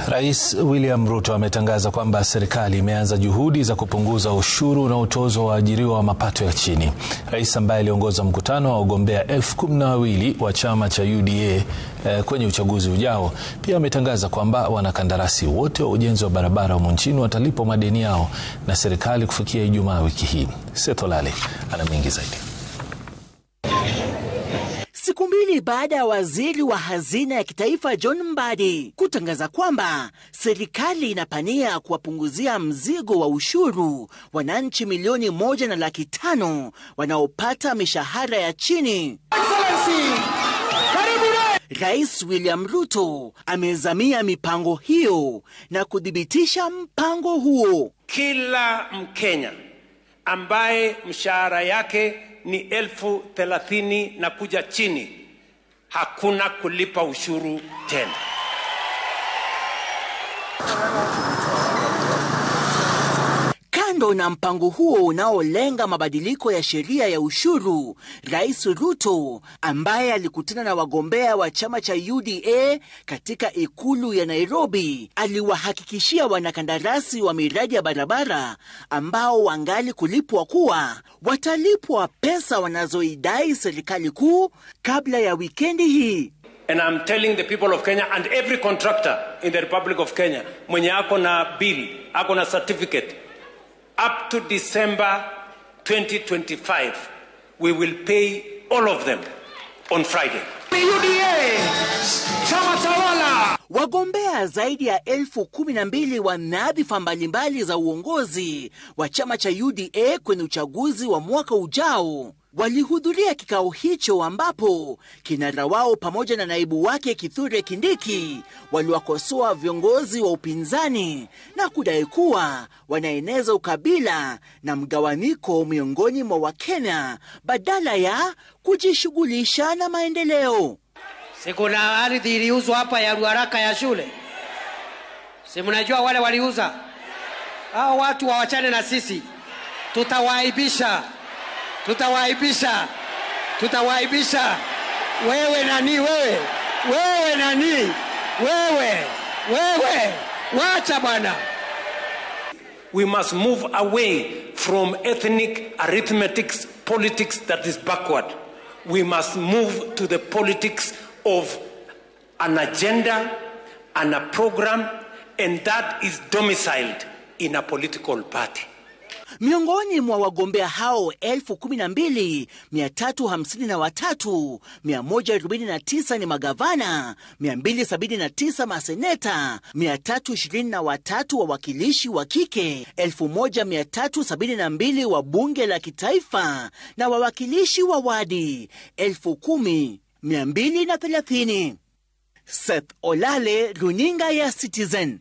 Rais William Ruto ametangaza kwamba serikali imeanza juhudi za kupunguza ushuru unaotozwa waajiriwa wa mapato ya chini. Rais ambaye aliongoza mkutano wa wagombea 12,000 wa chama cha UDA kwenye uchaguzi ujao, pia ametangaza kwamba wanakandarasi wote wa ujenzi wa barabara humu nchini watalipwa madeni yao na serikali kufikia Ijumaa wiki hii. Seth Olale ana mengi zaidi. Siku mbili baada ya waziri wa hazina ya kitaifa John Mbadi kutangaza kwamba serikali inapania kuwapunguzia mzigo wa ushuru wananchi milioni 1.5 wanaopata mishahara ya chini, Rais William Ruto amezamia mipango hiyo na kudhibitisha mpango huo. Kila Mkenya ambaye mshahara yake ni 30,000 na kuja chini, hakuna kulipa ushuru tena. Kando na mpango huo unaolenga mabadiliko ya sheria ya ushuru, Rais Ruto ambaye alikutana na wagombea wa chama cha UDA katika ikulu ya Nairobi aliwahakikishia wanakandarasi wa miradi ya barabara ambao wangali kulipwa kuwa watalipwa pesa wanazoidai serikali kuu kabla ya wikendi hii. And I'm telling the people of Kenya and every contractor in the Republic of Kenya, mwenye ako na bill, ako na certificate, up to December 2025, we will pay all of them on Friday. Wagombea zaidi ya 12,000 wa nyadhifa mbalimbali za uongozi wa chama cha UDA kwenye uchaguzi wa mwaka ujao walihudhuria kikao hicho, ambapo kinara wao pamoja na naibu wake Kithure Kindiki waliwakosoa viongozi wa upinzani na kudai kuwa wanaeneza ukabila na mgawanyiko miongoni mwa Wakenya badala ya kujishughulisha na maendeleo. Sikuna ardhi iliuzwa hapa ya Ruaraka ya shule. Si mnajua wale waliuza? Hao watu wawachane na sisi. Tutawaibisha. Tutawaibisha. Wewe nani wewe? Wewe nani? Wewe. Wacha bwana. We must move away from ethnic arithmetic politics that is backward. We must move to the politics of an agenda and a program, and that is domiciled in a political party. Miongoni mwa wagombea hao 12,353, 149 ni magavana, 279 maseneta, 323 wawakilishi wa kike, 1,372 wa bunge la kitaifa na wawakilishi wa wadi 10,230. Seth Olale, runinga ya Citizen.